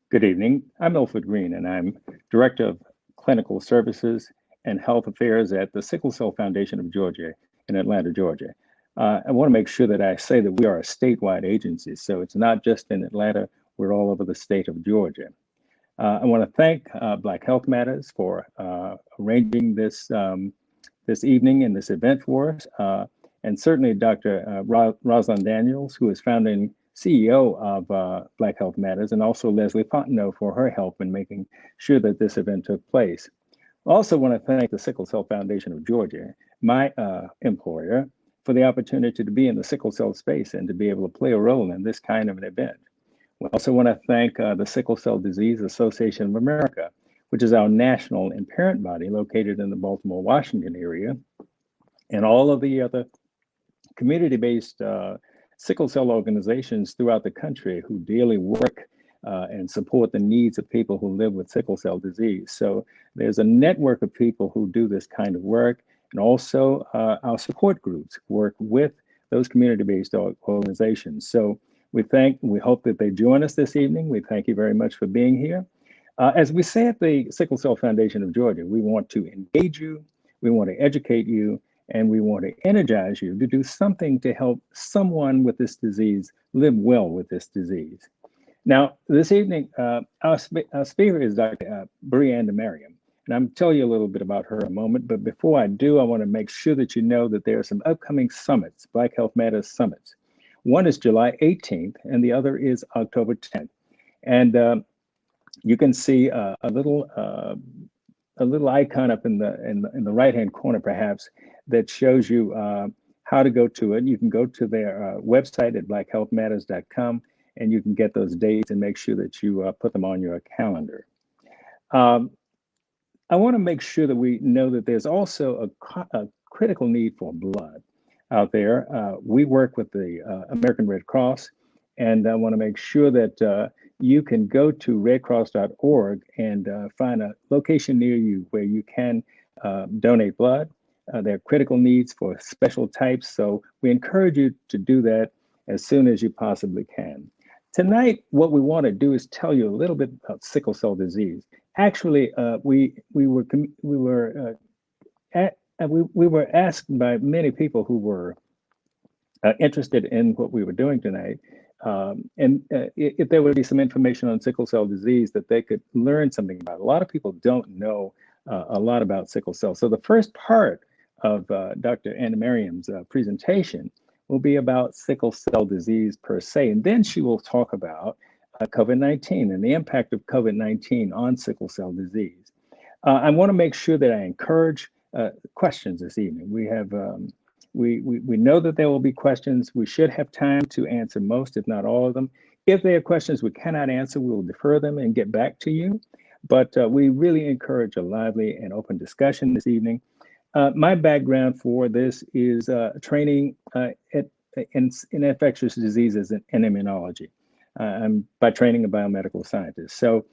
Good evening. I'm Milford Greene, and I'm Director of Clinical Services and Health Affairs at the Sickle-Cell Foundation of Georgia in Atlanta, Georgia. I want to make sure that I say that we are a statewide agency, so it's not just in Atlanta, we're all over the state of Georgia. I want to thank Black Health Matters for arranging this evening and this event for us, and certainly Dr. Rosalind Daniels, who is founding CEO of Black Health Matters, and also Leslie Fontenot for her help in making sure that this event took place. I also want to thank the Sickle Cell Foundation of Georgia, my employer, for the opportunity to be in the sickle cell space and to be able to play a role in this kind of an event. We also want to thank the Sickle Cell Disease Association of America, which is our national and parent body located in the Baltimore, Washington area, and all of the other community-based sickle cell organizations throughout the country who daily work and support the needs of people who live with sickle cell disease. So there's a network of people who do this kind of work, and also our support groups work with those community-based organizations. So we hope that they join us this evening. We thank you very much for being here. As we say at the Sickle Cell Foundation of Georgia, we want to engage you, we want to educate you, and we want to energize you to do something to help someone with this disease live well with this disease. Now, this evening, our speaker is Dr. Biree Andemariam, and I'm tell you a little bit about her in a moment, but before I do, I want to make sure that you know that there are some upcoming summits, Black Health Matters summits. One is July 18th, and the other is October 10th. And you can see a little icon up in the right-hand corner, perhaps, that shows you how to go to it. You can go to their website at blackhealthmatters.com, and you can get those dates and make sure that you put them on your calendar. I want to make sure that we know that there's also a critical need for blood out there. We work with the American Red Cross, and I want to make sure that you can go to redcross.org and find a location near you where you can donate blood. There are critical needs for special types, so we encourage you to do that as soon as you possibly can. Tonight, what we want to do is tell you a little bit about sickle cell disease. Actually, we were asked by many people who were interested in what we were doing tonight, if there would be some information on sickle cell disease that they could learn something about. A lot of people don't know a lot about sickle cell. So the first part of Dr. Andemariam's presentation will be about sickle cell disease per se, and then she will talk about COVID-19 and the impact of COVID-19 on sickle cell disease. I want to make sure that I encourage questions this evening. We have we know that there will be questions. We should have time to answer most, if not all of them. If there are questions we cannot answer, we will defer them and get back to you. But we really encourage a lively and open discussion this evening. My background for this is training in infectious diseases and immunology. I'm by training a biomedical scientist. So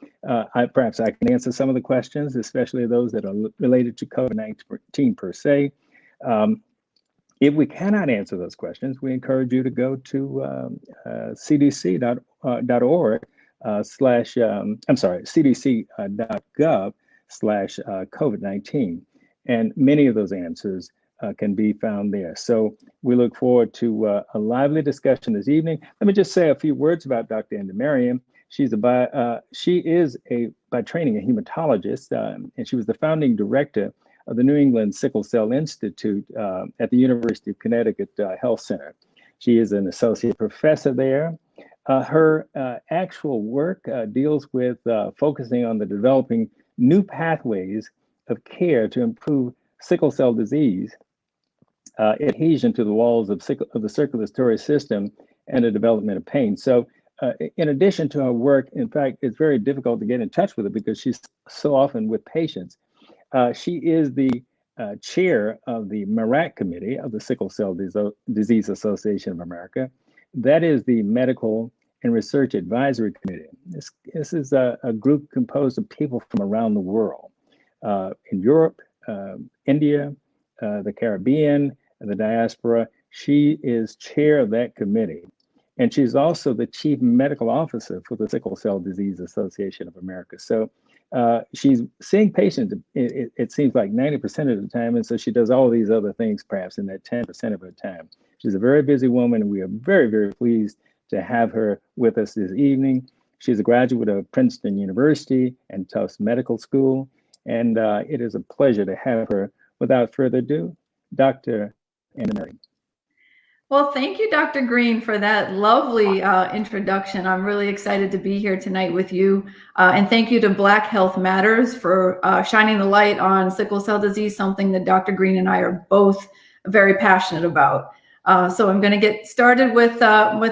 perhaps I can answer some of the questions, especially those that are related to COVID-19 per se. If we cannot answer those questions, we encourage you to go to cdc.org cdc.gov/COVID-19. And many of those answers can be found there. So we look forward to a lively discussion this evening. Let me just say a few words about Dr. Andemariam. She is by training a hematologist, and she was the founding director of the New England Sickle-Cell Institute at the University of Connecticut Health Center. She is an associate professor there. Her actual work deals with focusing on the developing new pathways of care to improve sickle cell disease, adhesion to the walls of the circulatory system, and the development of pain. So in addition to her work, in fact, it's very difficult to get in touch with her because she's so often with patients. She is the chair of the Merrick Committee of the Sickle Cell Disease Association of America. That is the Medical and Research Advisory Committee. This is a group composed of people from around the world, in Europe, India, the Caribbean, and the diaspora. She is chair of that committee. and she's also the chief medical officer for the Sickle Cell Disease Association of America. So she's seeing patients, it seems like 90% of the time, and so she does all these other things perhaps in that 10% of her time. She's a very busy woman, and we are very, very pleased to have her with us this evening. She's a graduate of Princeton University and Tufts Medical School, and it is a pleasure to have her. Without further ado, Dr. Andemariam. Well, thank you, Dr. Greene, for that lovely introduction. I'm really excited to be here tonight with you. And thank you to Black Health Matters for shining the light on sickle cell disease, something that Dr. Greene and I are both very passionate about. So I'm going to get started with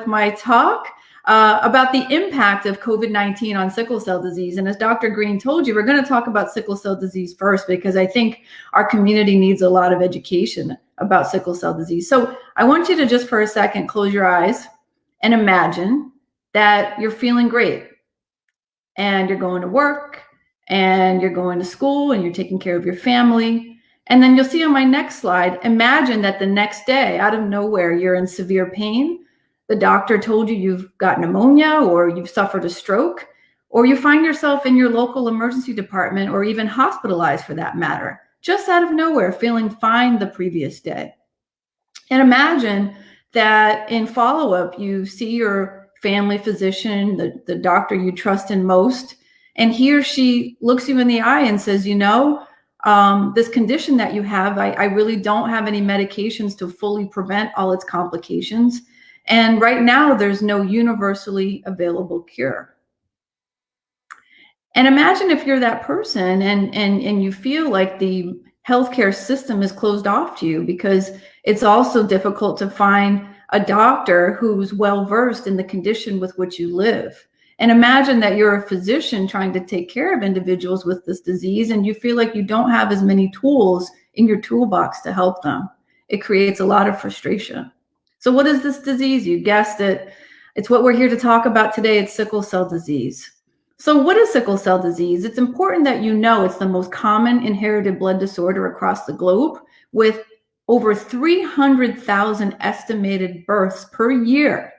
my talk about the impact of COVID-19 on sickle cell disease. And as Dr. Greene told you, we're going to talk about sickle cell disease first, because I think our community needs a lot of education about sickle cell disease. So I want you to just for a second close your eyes and imagine that you're feeling great and you're going to work and you're going to school and you're taking care of your family. And then you'll see on my next slide, imagine that the next day, out of nowhere, you're in severe pain. The doctor told you you've got pneumonia, or you've suffered a stroke, or you find yourself in your local emergency department, or even hospitalized for that matter, just out of nowhere, feeling fine the previous day. And imagine that in follow-up, you see your family physician, the doctor you trust in most, and he or she looks you in the eye and says, you know, this condition that you have, I really don't have any medications to fully prevent all its complications. And right now, there's no universally available cure. And imagine if you're that person and you feel like the healthcare system is closed off to you, because it's also difficult to find a doctor who's well-versed in the condition with which you live. And imagine that you're a physician trying to take care of individuals with this disease, and you feel like you don't have as many tools in your toolbox to help them. It creates a lot of frustration. So what is this disease? You guessed it. It's what we're here to talk about today. It's sickle cell disease. So what is sickle cell disease? It's important that you know it's the most common inherited blood disorder across the globe, with over 300,000 estimated births per year,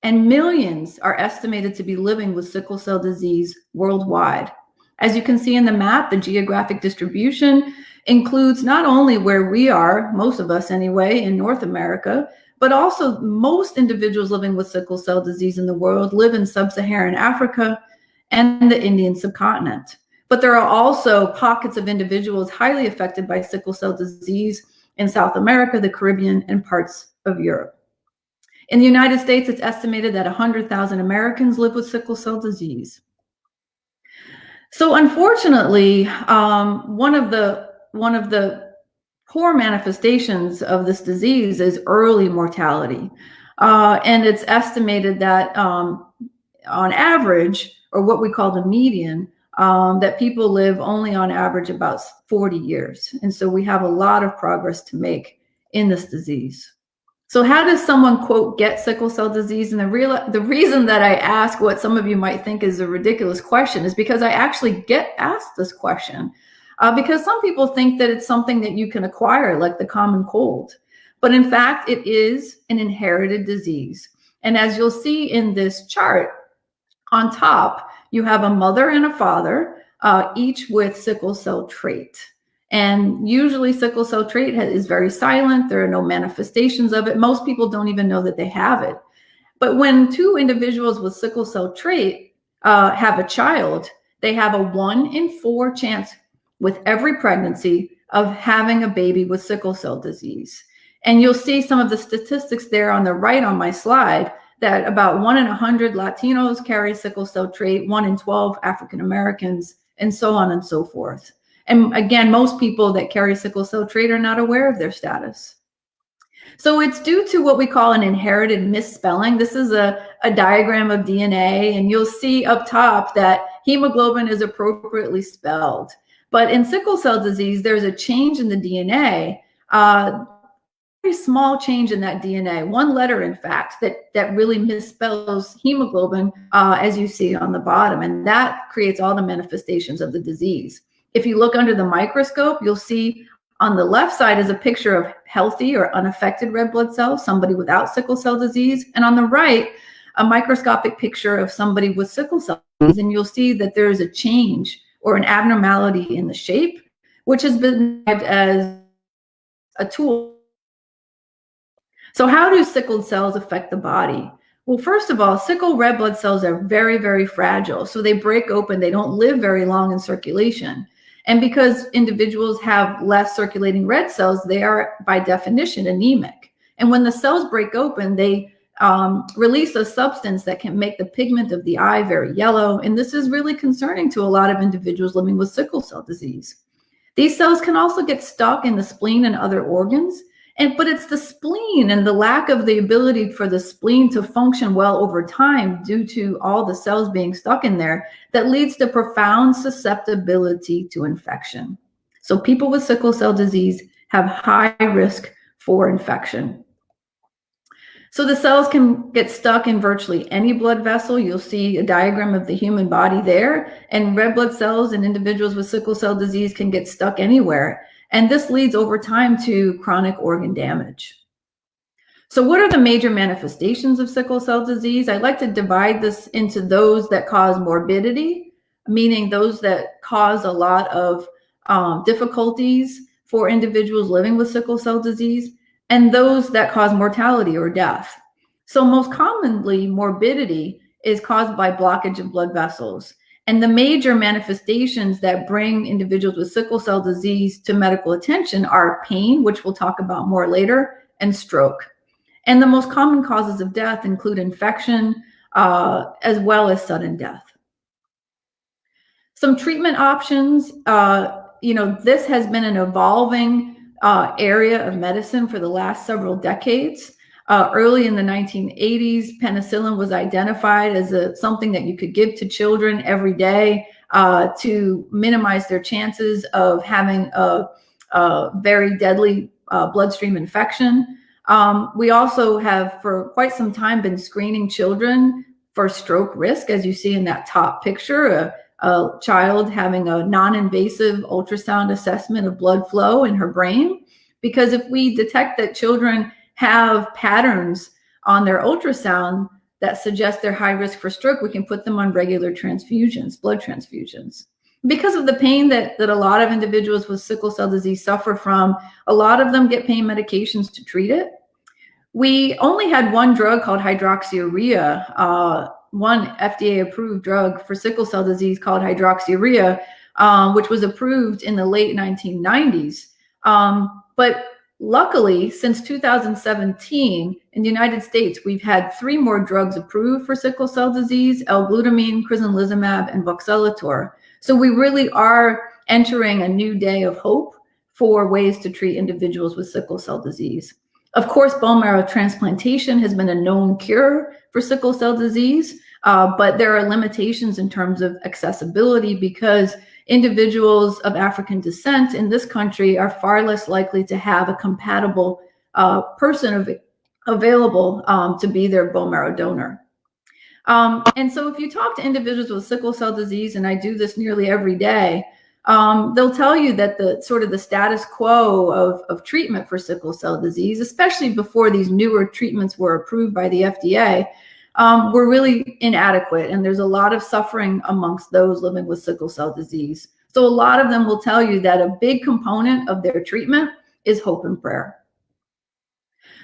and millions are estimated to be living with sickle cell disease worldwide. As you can see in the map, the geographic distribution includes not only where we are, most of us anyway, in North America, but also most individuals living with sickle cell disease in the world live in sub-Saharan Africa and the Indian subcontinent. But there are also pockets of individuals highly affected by sickle cell disease in South America, the Caribbean, and parts of Europe. In the United States, it's estimated that 100,000 Americans live with sickle cell disease. So unfortunately, one of the poor manifestations of this disease is early mortality. And it's estimated that on average, or what we call the median, that people live only on average about 40 years. And so we have a lot of progress to make in this disease. So how does someone, quote, get sickle cell disease? And the reason that I ask what some of you might think is a ridiculous question is because I actually get asked this question. Because some people think that it's something that you can acquire, like the common cold. But in fact, it is an inherited disease. And as you'll see in this chart, on top, you have a mother and a father, each with sickle cell trait. And usually sickle cell trait is very silent. There are no manifestations of it. Most people don't even know that they have it. But when two individuals with sickle cell trait have a child, they have a 1 in 4 chance with every pregnancy of having a baby with sickle cell disease. And you'll see some of the statistics there on the right on my slide, that about 1 in 100 Latinos carry sickle cell trait, 1 in 12 African Americans, and so on and so forth. And again, most people that carry sickle cell trait are not aware of their status. So it's due to what we call an inherited misspelling. This is a diagram of DNA, and you'll see up top that hemoglobin is appropriately spelled. But in sickle cell disease, there's a change in the DNA, very small change in that DNA, 1 letter, in fact, that really misspells hemoglobin, as you see on the bottom, and that creates all the manifestations of the disease. If you look under the microscope, you'll see On the left side is a picture of healthy or unaffected red blood cells, somebody without sickle cell disease. And on the right, a microscopic picture of somebody with sickle cell disease. And you'll see that there is a change or an abnormality in the shape, which has been described as a tool. So how do sickled cells affect the body? Well, first of all, sickle red blood cells are very, very fragile. So they break open, they don't live very long in circulation. And because individuals have less circulating red cells, they are by definition anemic. And when the cells break open, they release a substance that can make the pigment of the eye very yellow. And this is really concerning to a lot of individuals living with sickle cell disease. These cells can also get stuck in the spleen and other organs. But it's the spleen and the lack of the ability for the spleen to function well over time due to all the cells being stuck in there that leads to profound susceptibility to infection. So people with sickle cell disease have high risk for infection. So the cells can get stuck in virtually any blood vessel. You'll see a diagram of the human body there, and red blood cells in individuals with sickle cell disease can get stuck anywhere. And this leads over time to chronic organ damage. So what are the major manifestations of sickle cell disease? I like to divide this into those that cause morbidity, meaning those that cause a lot of difficulties for individuals living with sickle cell disease, and those that cause mortality or death. So most commonly, morbidity is caused by blockage of blood vessels. And the major manifestations that bring individuals with sickle cell disease to medical attention are pain, which we'll talk about more later, and stroke. And the most common causes of death include infection, as well as sudden death. Some treatment options, this has been an evolving area of medicine for the last several decades. Early in the 1980s, penicillin was identified as something that you could give to children every day to minimize their chances of having a very deadly bloodstream infection. We also have for quite some time been screening children for stroke risk, as you see in that top picture, a child having a non-invasive ultrasound assessment of blood flow in her brain. Because if we detect that children have patterns on their ultrasound that suggest they're high risk for stroke, we can put them on regular transfusions, blood transfusions. Because of the pain that a lot of individuals with sickle cell disease suffer from, a lot of them get pain medications to treat it. We only had one drug called hydroxyurea, one FDA approved drug for sickle cell disease called hydroxyurea, which was approved in the late 1990s. But luckily, since 2017, in the United States, we've had 3 more drugs approved for sickle cell disease: L-glutamine, crizanlizumab, and voxelotor. So we really are entering a new day of hope for ways to treat individuals with sickle cell disease. Of course, bone marrow transplantation has been a known cure for sickle cell disease, but there are limitations in terms of accessibility because individuals of African descent in this country are far less likely to have a compatible person available to be their bone marrow donor. And so if you talk to individuals with sickle cell disease, and I do this nearly every day, they'll tell you that the status quo of treatment for sickle cell disease, especially before these newer treatments were approved by the FDA, were really inadequate. And there's a lot of suffering amongst those living with sickle cell disease. So a lot of them will tell you that a big component of their treatment is hope and prayer.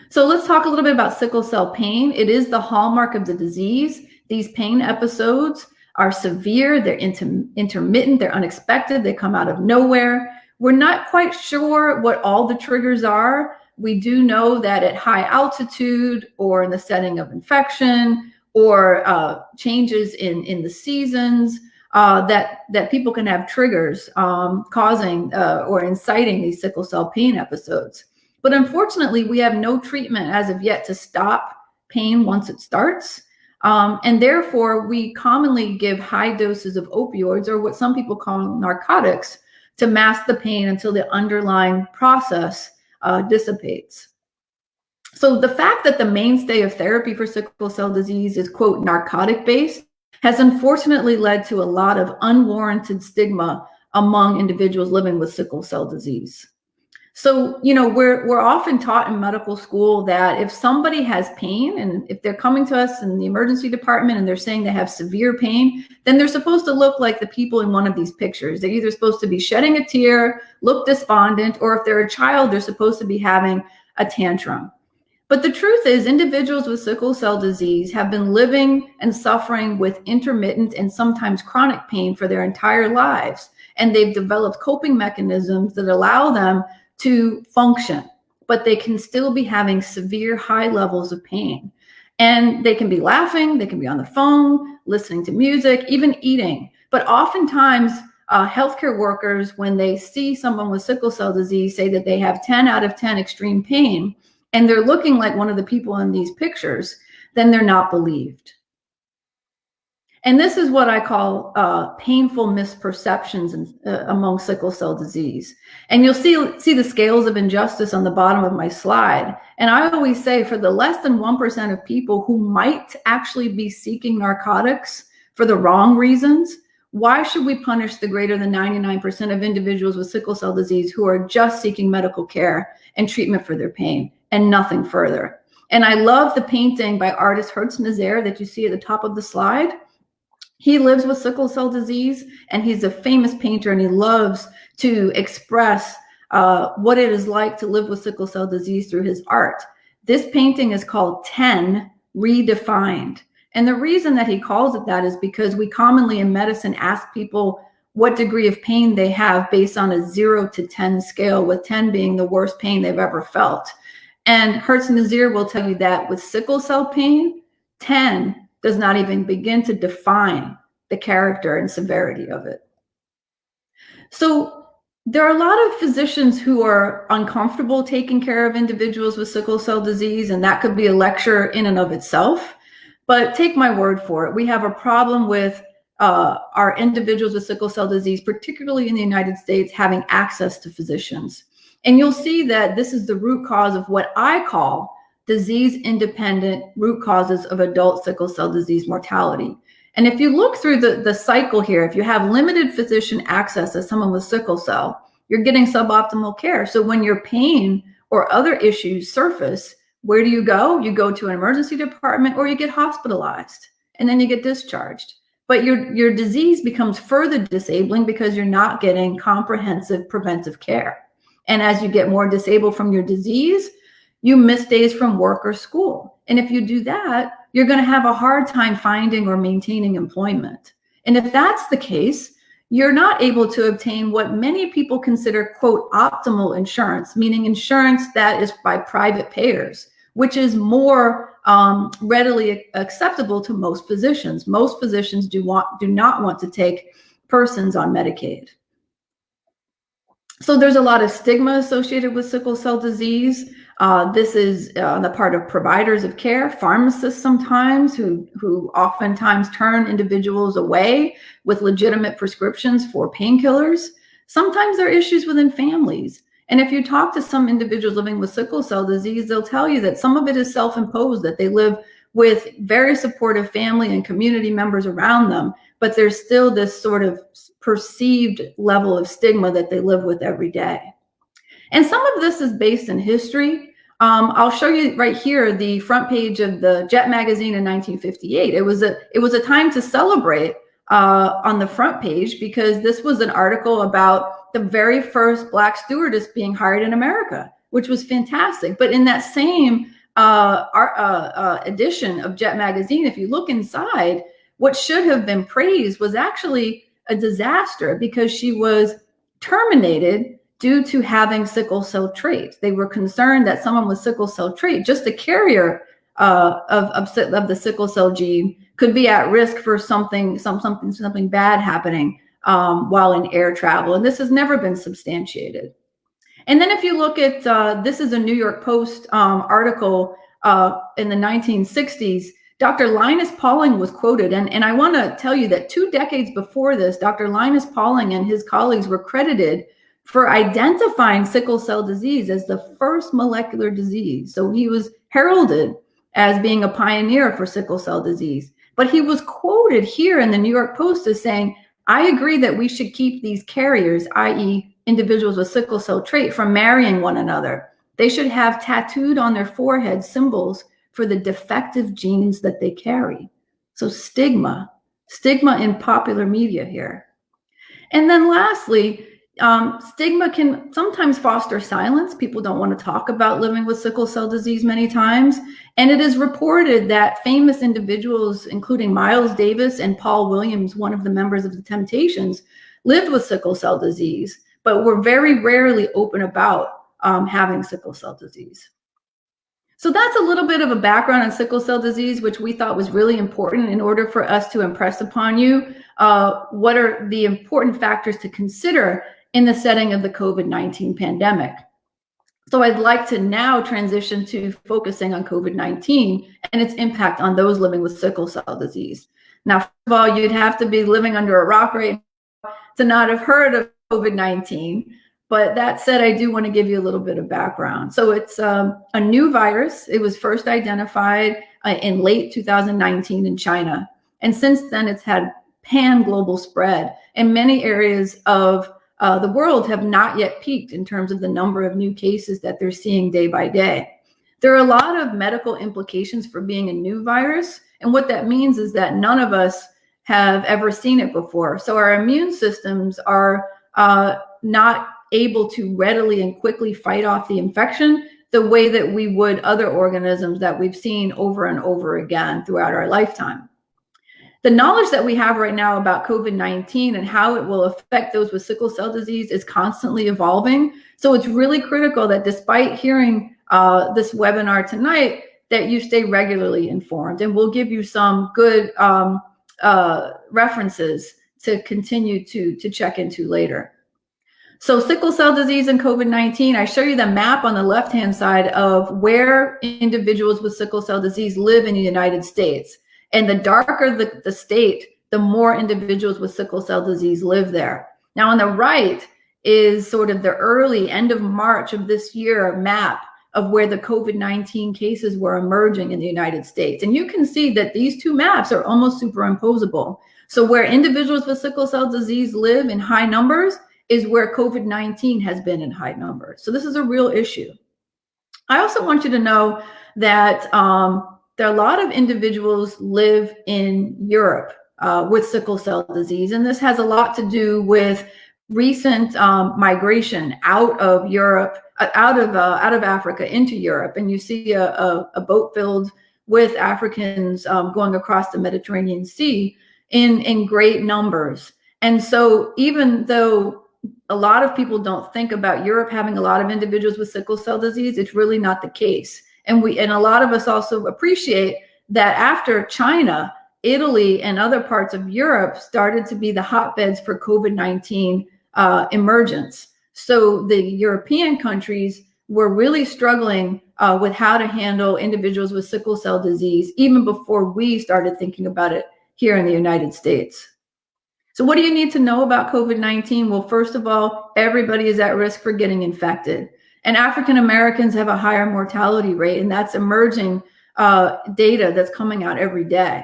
So let's talk a little bit about sickle cell pain. It is the hallmark of the disease. These pain episodes are severe, they're intermittent, they're unexpected, they come out of nowhere. We're not quite sure what all the triggers are. We do know that at high altitude or in the setting of infection or changes in the seasons, that people can have triggers causing or inciting these sickle cell pain episodes. But unfortunately, we have no treatment as of yet to stop pain once it starts. And therefore, we commonly give high doses of opioids, or what some people call narcotics, to mask the pain until the underlying process dissipates. So the fact that the mainstay of therapy for sickle cell disease is, quote, narcotic-based has unfortunately led to a lot of unwarranted stigma among individuals living with sickle cell disease. So, you know, we're often taught in medical school that if somebody has pain, and if they're coming to us in the emergency department and they're saying they have severe pain, then they're supposed to look like the people in one of these pictures. They're either supposed to be shedding a tear, look despondent, or if they're a child, they're supposed to be having a tantrum. But the truth is, individuals with sickle cell disease have been living and suffering with intermittent and sometimes chronic pain for their entire lives. And they've developed coping mechanisms that allow them to function, but they can still be having severe high levels of pain. And they can be laughing, they can be on the phone, listening to music, even eating. But oftentimes, healthcare workers, when they see someone with sickle cell disease, say that they have 10 out of 10 extreme pain, and they're looking like one of the people in these pictures, then they're not believed. And this is what I call painful misperceptions among sickle cell disease. And you'll see the scales of injustice on the bottom of my slide. And I always say, for the less than 1% of people who might actually be seeking narcotics for the wrong reasons, why should we punish the greater than 99% of individuals with sickle cell disease who are just seeking medical care and treatment for their pain and nothing further? And I love the painting by artist Hertz Nazaire that you see at the top of the slide. He lives with sickle cell disease, and he's a famous painter, and he loves to express what it is like to live with sickle cell disease through his art. This painting is called 10 Redefined. And the reason that he calls it that is because we commonly in medicine ask people what degree of pain they have based on a 0 to 10 scale, with 10 being the worst pain they've ever felt. And Hertz Nazaire will tell you that with sickle cell pain, 10 does not even begin to define the character and severity of it. So there are a lot of physicians who are uncomfortable taking care of individuals with sickle cell disease, and that could be a lecture in and of itself. But take my word for it, we have a problem with our individuals with sickle cell disease, particularly in the United States, having access to physicians. And you'll see that this is the root cause of what I call disease-independent root causes of adult sickle cell disease mortality. And if you look through the cycle here, if you have limited physician access as someone with sickle cell, you're getting suboptimal care. So when your pain or other issues surface, where do you go? You go to an emergency department, or you get hospitalized, and then you get discharged. But your disease becomes further disabling because you're not getting comprehensive preventive care. And as you get more disabled from your disease, you miss days from work or school. And if you do that, you're going to have a hard time finding or maintaining employment. And if that's the case, you're not able to obtain what many people consider, quote, optimal insurance, meaning insurance that is by private payers, which is more readily acceptable to most physicians. Most physicians do not want to take persons on Medicaid. So there's a lot of stigma associated with sickle cell disease. This is on the part of providers of care, pharmacists sometimes, who oftentimes turn individuals away with legitimate prescriptions for painkillers. Sometimes there are issues within families. And if you talk to some individuals living with sickle cell disease, they'll tell you that some of it is self-imposed, that they live with very supportive family and community members around them, but there's still this sort of perceived level of stigma that they live with every day. And some of this is based in history. I'll show you right here the front page of the Jet magazine in 1958. It was a time to celebrate on the front page, because this was an article about the very first Black stewardess being hired in America, which was fantastic. But in that same edition of Jet magazine, if you look inside, what should have been praised was actually a disaster, because she was terminated due to having sickle cell trait. They were concerned that someone with sickle cell trait, just a carrier of the sickle cell gene, could be at risk for something bad happening while in air travel. And this has never been substantiated. And then if you look at, this is a New York Post article in the 1960s, Dr. Linus Pauling was quoted. And I want to tell you that 2 decades before this, Dr. Linus Pauling and his colleagues were credited for identifying sickle cell disease as the first molecular disease. So he was heralded as being a pioneer for sickle cell disease. But he was quoted here in the New York Post as saying, "I agree that we should keep these carriers, i.e. individuals with sickle cell trait from marrying one another. They should have tattooed on their forehead symbols for the defective genes that they carry. So stigma in popular media here. And then lastly, stigma can sometimes foster silence. People don't want to talk about living with sickle cell disease many times. And it is reported that famous individuals, including Miles Davis and Paul Williams, one of the members of the Temptations, lived with sickle cell disease, but were very rarely open about having sickle cell disease. So that's a little bit of a background on sickle cell disease, which we thought was really important in order for us to impress upon you what are the important factors to consider in the setting of the COVID-19 pandemic. So I'd like to now transition to focusing on COVID-19 and its impact on those living with sickle cell disease. Now, first of all, you'd have to be living under a rock right now to not have heard of COVID-19. But that said, I do want to give you a little bit of background. So it's a new virus. It was first identified in late 2019 in China. And since then, it's had pan-global spread. And many areas of the world have not yet peaked in terms of the number of new cases that they're seeing day by day. There are a lot of medical implications for being a new virus. And what that means is that none of us have ever seen it before. So our immune systems are not able to readily and quickly fight off the infection the way that we would other organisms that we've seen over and over again throughout our lifetime. The knowledge that we have right now about COVID-19 and how it will affect those with sickle cell disease is constantly evolving. So it's really critical that despite hearing this webinar tonight, that you stay regularly informed, and we'll give you some good references to continue to check into later. So sickle cell disease and COVID-19, I show you the map on the left-hand side of where individuals with sickle cell disease live in the United States. And the darker the state, the more individuals with sickle cell disease live there. Now on the right is sort of the early end of March of this year map of where the COVID-19 cases were emerging in the United States. And you can see that these two maps are almost superimposable. So where individuals with sickle cell disease live in high numbers is where COVID-19 has been in high numbers. So this is a real issue. I also want you to know that there are a lot of individuals live in Europe with sickle cell disease, and this has a lot to do with recent migration out of Europe, out of Africa into Europe, and you see a boat filled with Africans going across the Mediterranean Sea in great numbers. And so even though a lot of people don't think about Europe having a lot of individuals with sickle cell disease, it's really not the case. And a lot of us also appreciate that after China, Italy and other parts of Europe started to be the hotbeds for COVID-19 emergence. So the European countries were really struggling with how to handle individuals with sickle cell disease even before we started thinking about it here in the United States. So what do you need to know about COVID-19? Well, first of all, everybody is at risk for getting infected. And African Americans have a higher mortality rate, and that's emerging data that's coming out every day.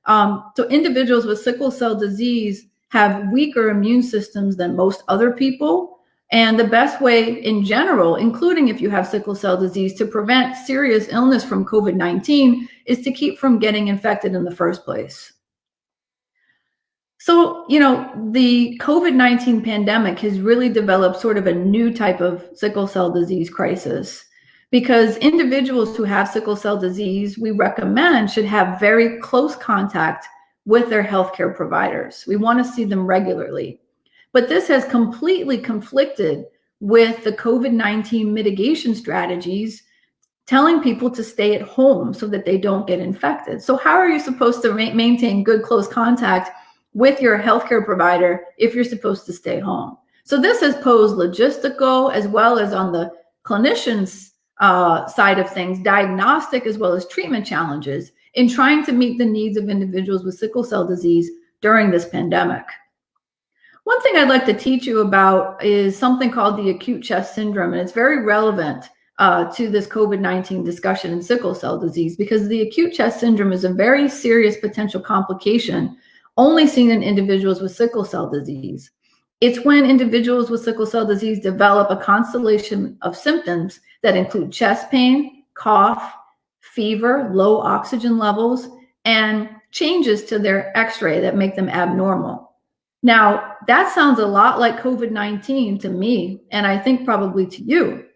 So individuals with sickle cell disease have weaker immune systems than most other people. And the best way in general, including if you have sickle cell disease, to prevent serious illness from COVID-19 is to keep from getting infected in the first place. So, the COVID-19 pandemic has really developed sort of a new type of sickle cell disease crisis, because individuals who have sickle cell disease, we recommend, should have very close contact with their healthcare providers. We want to see them regularly. But this has completely conflicted with the COVID-19 mitigation strategies telling people to stay at home so that they don't get infected. So how are you supposed to maintain good close contact with your healthcare provider if you're supposed to stay home? So this has posed logistical as well as on the clinicians' side of things, diagnostic as well as treatment challenges in trying to meet the needs of individuals with sickle cell disease during this pandemic. One thing I'd like to teach you about is something called the acute chest syndrome, and it's very relevant to this COVID-19 discussion in sickle cell disease, because the acute chest syndrome is a very serious potential complication only seen in individuals with sickle cell disease. It's when individuals with sickle cell disease develop a constellation of symptoms that include chest pain, cough, fever, low oxygen levels, and changes to their x-ray that make them abnormal. Now, that sounds a lot like COVID-19 to me, and I think probably to you.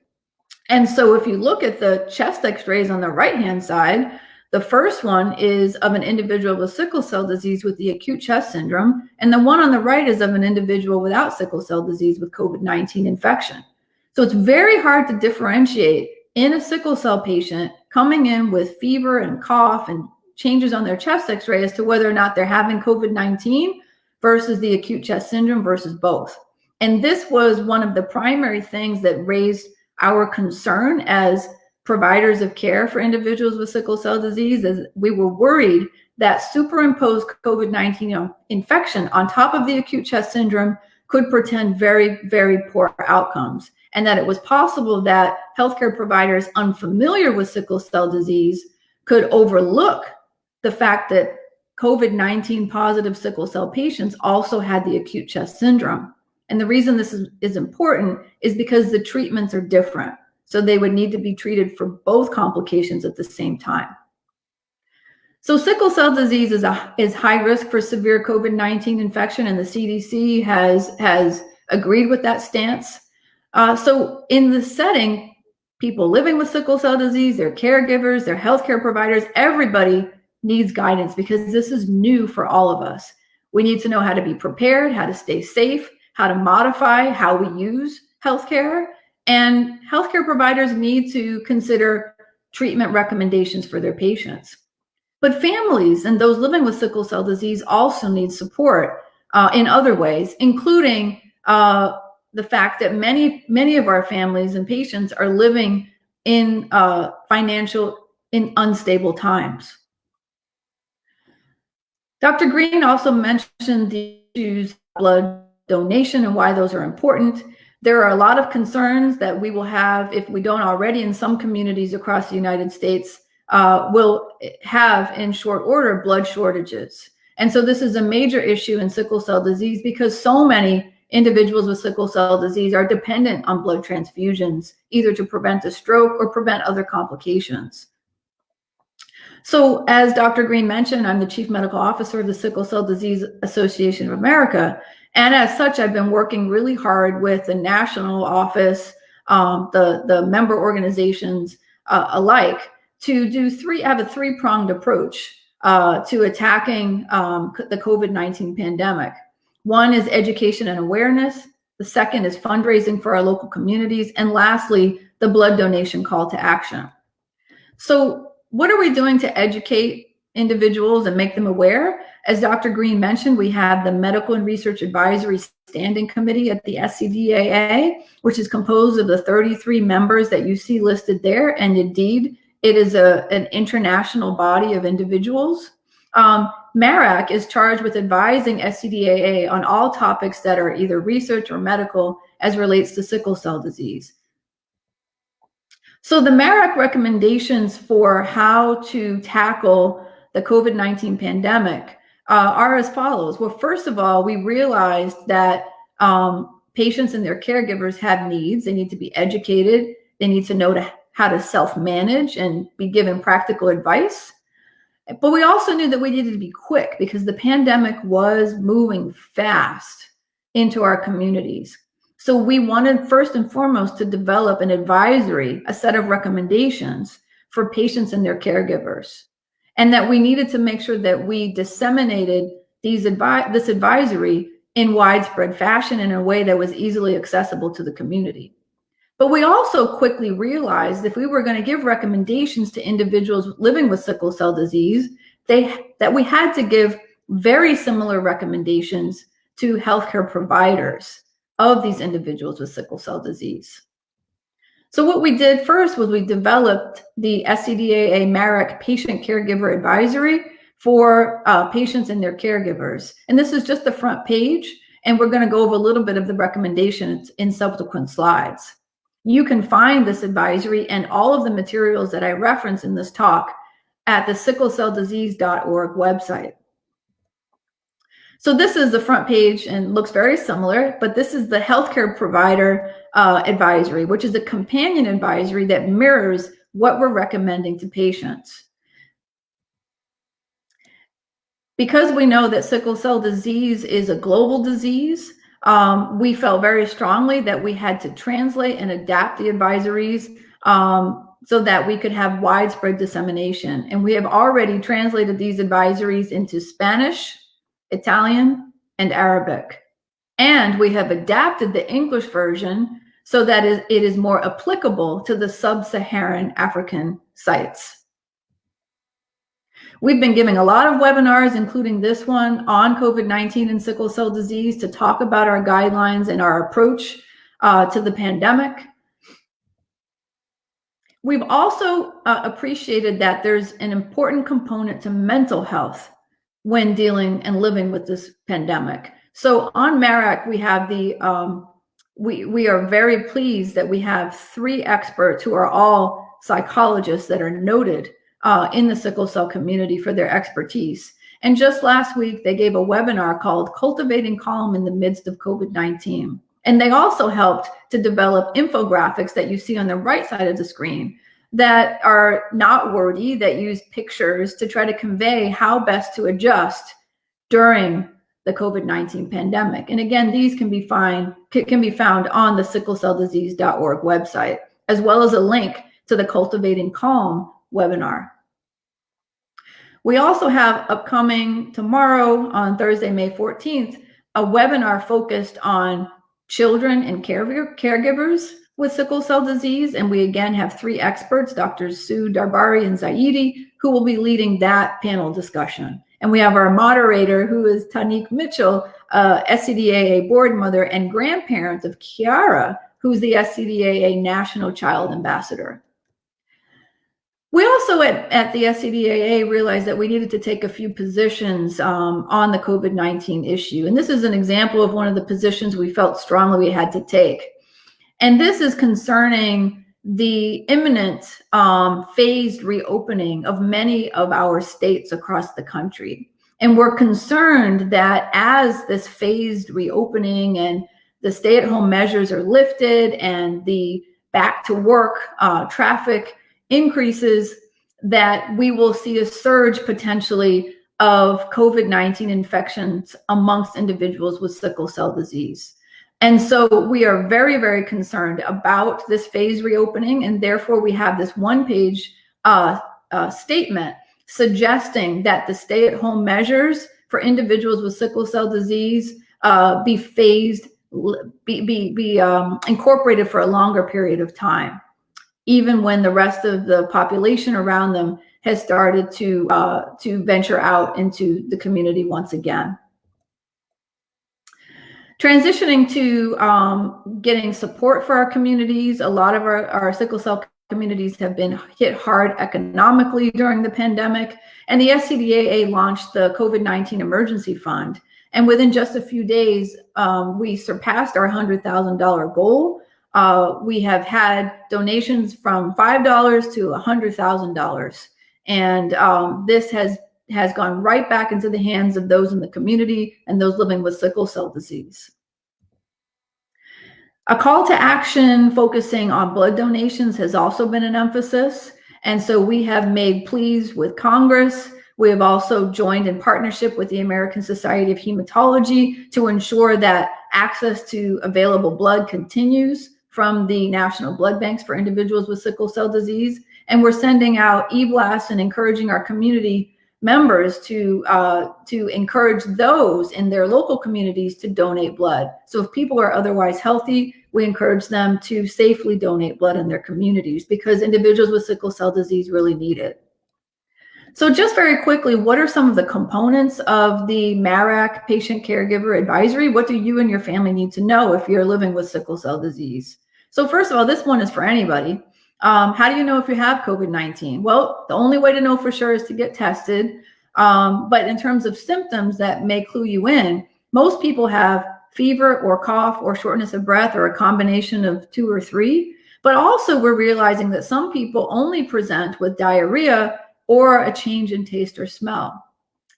And so if you look at the chest x-rays on the right-hand side, the first one is of an individual with sickle cell disease with the acute chest syndrome, and the one on the right is of an individual without sickle cell disease with COVID-19 infection. So it's very hard to differentiate in a sickle cell patient coming in with fever and cough and changes on their chest x-ray as to whether or not they're having COVID-19 versus the acute chest syndrome versus both. And this was one of the primary things that raised our concern as providers of care for individuals with sickle cell disease, as we were worried that superimposed COVID-19 infection on top of the acute chest syndrome could portend very, very poor outcomes, and that it was possible that healthcare providers unfamiliar with sickle cell disease could overlook the fact that COVID-19 positive sickle cell patients also had the acute chest syndrome. And the reason this is important is because the treatments are different. So they would need to be treated for both complications at the same time. So sickle cell disease is high risk for severe COVID-19 infection, and the CDC has agreed with that stance. So in this setting, people living with sickle cell disease, their caregivers, their healthcare providers, everybody needs guidance because this is new for all of us. We need to know how to be prepared, how to stay safe, how to modify how we use healthcare, and healthcare providers need to consider treatment recommendations for their patients. But families and those living with sickle cell disease also need support in other ways, including the fact that many of our families and patients are living in unstable times. Dr. Greene also mentioned the issues of blood donation and why those are important. There are a lot of concerns that we will have, if we don't already in some communities across the United States, will have in short order blood shortages. And so this is a major issue in sickle cell disease because so many individuals with sickle cell disease are dependent on blood transfusions, either to prevent a stroke or prevent other complications. So as Dr. Greene mentioned, I'm the Chief Medical Officer of the Sickle Cell Disease Association of America. And as such, I've been working really hard with the national office, the member organizations alike to have a three-pronged approach to attacking the COVID-19 pandemic. One is education and awareness. The second is fundraising for our local communities. And lastly, the blood donation call to action. So what are we doing to educate individuals and make them aware? As Dr. Greene mentioned, we have the Medical and Research Advisory Standing Committee at the SCDAA, which is composed of the 33 members that you see listed there. And indeed, it is an international body of individuals. Merrick is charged with advising SCDAA on all topics that are either research or medical as relates to sickle cell disease. So the Merrick recommendations for how to tackle the COVID-19 pandemic are as follows. Well, first of all, we realized that patients and their caregivers have needs. They need to be educated. They need to know how to self-manage and be given practical advice. But we also knew that we needed to be quick because the pandemic was moving fast into our communities. So we wanted first and foremost to develop an advisory, a set of recommendations for patients and their caregivers. And that we needed to make sure that we disseminated this advisory in widespread fashion in a way that was easily accessible to the community. But we also quickly realized if we were going to give recommendations to individuals living with sickle cell disease, that we had to give very similar recommendations to healthcare providers of these individuals with sickle cell disease. So what we did first was we developed the SCDAA Merrick Patient Caregiver Advisory for patients and their caregivers. And this is just the front page, and we're going to go over a little bit of the recommendations in subsequent slides. You can find this advisory and all of the materials that I reference in this talk at the sicklecelldisease.org website. So this is the front page and looks very similar, but this is the healthcare provider advisory, which is a companion advisory that mirrors what we're recommending to patients. Because we know that sickle cell disease is a global disease, we felt very strongly that we had to translate and adapt the advisories so that we could have widespread dissemination. And we have already translated these advisories into Spanish, Italian, and Arabic. And we have adapted the English version so that it is more applicable to the sub-Saharan African sites. We've been giving a lot of webinars, including this one on COVID-19 and sickle cell disease, to talk about our guidelines and our approach to the pandemic. We've also appreciated that there's an important component to mental health when dealing and living with this pandemic. So on Merrick, we have we are very pleased that we have 3 experts who are all psychologists that are noted in the sickle cell community for their expertise. And just last week, they gave a webinar called Cultivating Calm in the Midst of COVID-19. And they also helped to develop infographics that you see on the right side of the screen that are not wordy, that use pictures to try to convey how best to adjust during the COVID-19 pandemic. And again, these can be found on the sicklecelldisease.org website, as well as a link to the Cultivating Calm webinar. We also have upcoming tomorrow on Thursday, May 14th, a webinar focused on children and caregivers with sickle cell disease. And we again have 3 experts, Drs. Sue Darbari and Zaidi, who will be leading that panel discussion. And we have our moderator, who is Tanique Mitchell, SCDAA board mother and grandparent of Kiara, who's the SCDAA National Child Ambassador. We also at the SCDAA realized that we needed to take a few positions on the COVID-19 issue. And this is an example of one of the positions we felt strongly we had to take. And this is concerning the imminent phased reopening of many of our states across the country. And we're concerned that as this phased reopening and the stay-at-home measures are lifted and the back to work traffic increases, that we will see a surge potentially of COVID-19 infections amongst individuals with sickle cell disease. And so we are very, very concerned about this phase reopening, and therefore we have this one-page statement suggesting that the stay-at-home measures for individuals with sickle cell disease be phased, be incorporated for a longer period of time, even when the rest of the population around them has started to venture out into the community once again. Transitioning to getting support for our communities, a lot of our sickle cell communities have been hit hard economically during the pandemic, and the SCDAA launched the COVID-19 Emergency Fund. And within just a few days, we surpassed our $100,000 goal. We have had donations from $5 to $100,000. And this has gone right back into the hands of those in the community and those living with sickle cell disease. A call to action focusing on blood donations has also been an emphasis. And so we have made pleas with Congress. We have also joined in partnership with the American Society of Hematology to ensure that access to available blood continues from the national blood banks for individuals with sickle cell disease. And we're sending out e-blasts and encouraging our community members to encourage those in their local communities to donate blood. So if people are otherwise healthy, we encourage them to safely donate blood in their communities because individuals with sickle cell disease really need it. So just very quickly, what are some of the components of the MARAC Patient Caregiver Advisory? What do you and your family need to know if you're living with sickle cell disease? So first of all, this one is for anybody. How do you know if you have COVID-19? Well, the only way to know for sure is to get tested. But in terms of symptoms that may clue you in, most people have fever or cough or shortness of breath or a combination of 2 or 3. But also we're realizing that some people only present with diarrhea or a change in taste or smell.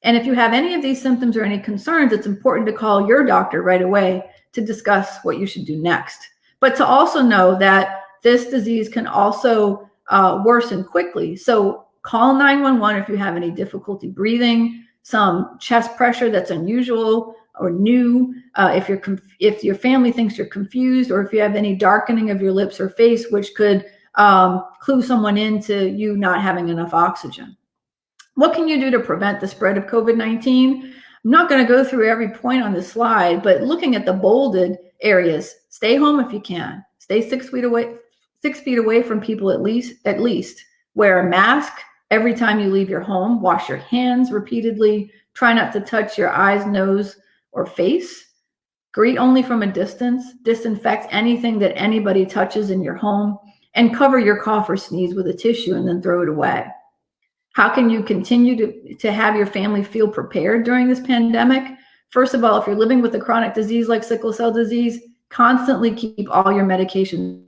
And if you have any of these symptoms or any concerns, it's important to call your doctor right away to discuss what you should do next. But to also know that this disease can also worsen quickly. So call 911 if you have any difficulty breathing, some chest pressure that's unusual or new, if your family thinks you're confused, or if you have any darkening of your lips or face, which could clue someone into you not having enough oxygen. What can you do to prevent the spread of COVID-19? I'm not going to go through every point on this slide, but looking at the bolded areas, stay home if you can. Stay 6 feet away from people at least. Wear a mask every time you leave your home. Wash your hands repeatedly. Try not to touch your eyes, nose, or face. Greet only from a distance. Disinfect anything that anybody touches in your home, and cover your cough or sneeze with a tissue and then throw it away. How can you continue to have your family feel prepared during this pandemic? First of all, if you're living with a chronic disease like sickle cell disease, constantly keep all your medications.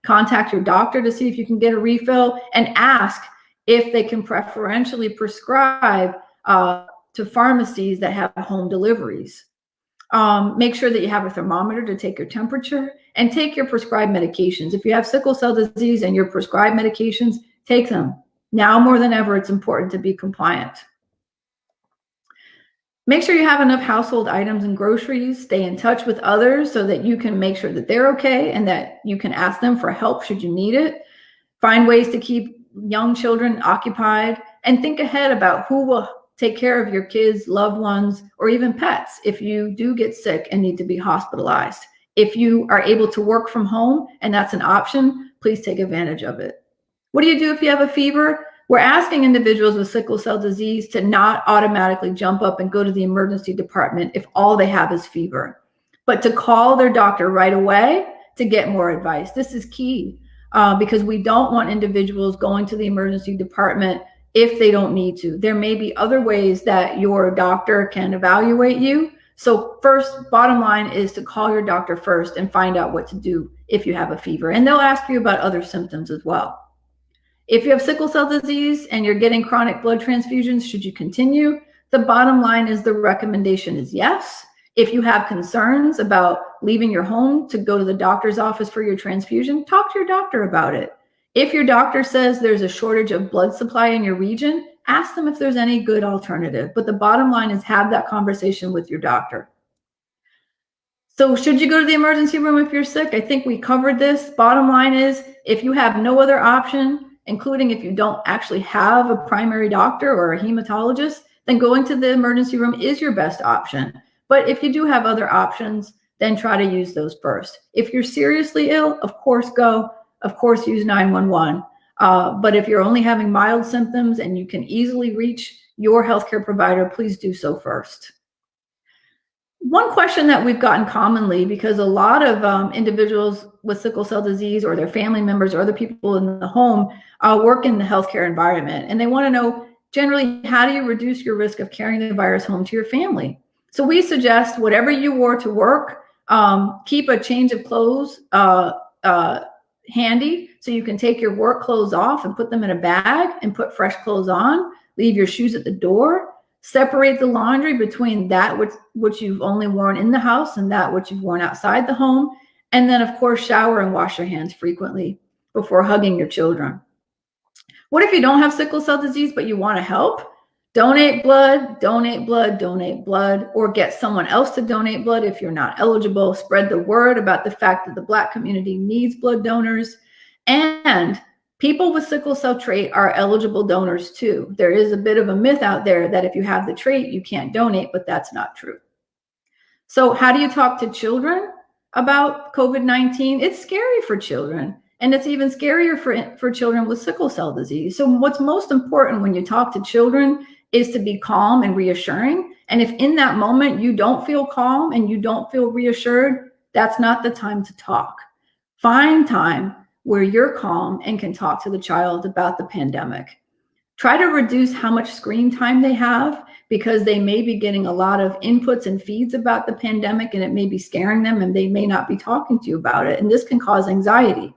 Contact your doctor to see if you can get a refill, and ask if they can preferentially prescribe to pharmacies that have home deliveries. Make sure that you have a thermometer to take your temperature, and take your prescribed medications. If you have sickle cell disease and your prescribed medications, take them. Now more than ever, it's important to be compliant. Make sure you have enough household items and groceries. Stay in touch with others so that you can make sure that they're okay and that you can ask them for help should you need it. Find ways to keep young children occupied, and think ahead about who will take care of your kids, loved ones, or even pets if you do get sick and need to be hospitalized. If you are able to work from home and that's an option, please take advantage of it. What do you do if you have a fever? We're asking individuals with sickle cell disease to not automatically jump up and go to the emergency department if all they have is fever, but to call their doctor right away to get more advice. This is key because we don't want individuals going to the emergency department if they don't need to. There may be other ways that your doctor can evaluate you. So first, bottom line is to call your doctor first and find out what to do if you have a fever. And they'll ask you about other symptoms as well. If you have sickle cell disease and you're getting chronic blood transfusions, should you continue? The bottom line is the recommendation is yes. If you have concerns about leaving your home to go to the doctor's office for your transfusion, talk to your doctor about it. If your doctor says there's a shortage of blood supply in your region, ask them if there's any good alternative. But the bottom line is have that conversation with your doctor. So should you go to the emergency room if you're sick? I think we covered this. Bottom line is if you have no other option, including if you don't actually have a primary doctor or a hematologist, then going to the emergency room is your best option. But if you do have other options, then try to use those first. If you're seriously ill, of course go. Of course, use 911. But if you're only having mild symptoms and you can easily reach your healthcare provider, please do so first. One question that we've gotten commonly, because a lot of individuals with sickle cell disease or their family members or other people in the home work in the healthcare environment, and they want to know generally, how do you reduce your risk of carrying the virus home to your family? So we suggest whatever you wore to work, keep a change of clothes handy so you can take your work clothes off and put them in a bag and put fresh clothes on. Leave your shoes at the door. Separate the laundry between that which you've only worn in the house and that which you've worn outside the home. And then, of course, shower and wash your hands frequently before hugging your children. What if you don't have sickle cell disease, but you want to help? Donate blood, donate blood, donate blood, or get someone else to donate blood if you're not eligible. Spread the word about the fact that the Black community needs blood donors. And people with sickle cell trait are eligible donors too. There is a bit of a myth out there that if you have the trait, you can't donate, but that's not true. So how do you talk to children about COVID-19? It's scary for children, and it's even scarier for children with sickle cell disease. So what's most important when you talk to children is to be calm and reassuring. And if in that moment you don't feel calm and you don't feel reassured, that's not the time to talk. Find time where you're calm and can talk to the child about the pandemic. Try to reduce how much screen time they have, because they may be getting a lot of inputs and feeds about the pandemic, and it may be scaring them and they may not be talking to you about it. And this can cause anxiety.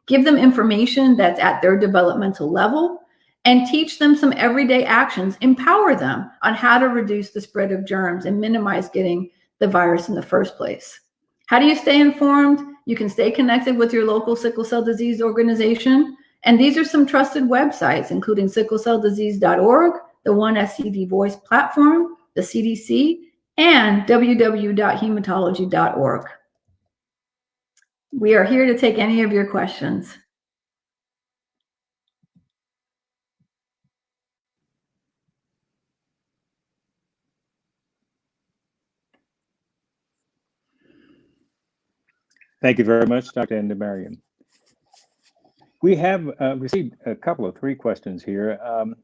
Give them information that's at their developmental level and teach them some everyday actions, empower them on how to reduce the spread of germs and minimize getting the virus in the first place. How do you stay informed? You can stay connected with your local sickle cell disease organization. And these are some trusted websites, including sicklecelldisease.org, the One SCD Voice platform, the CDC, and www.hematology.org. We are here to take any of your questions. Thank you very much, Dr. Andemariam. We have received a couple of 3 questions here.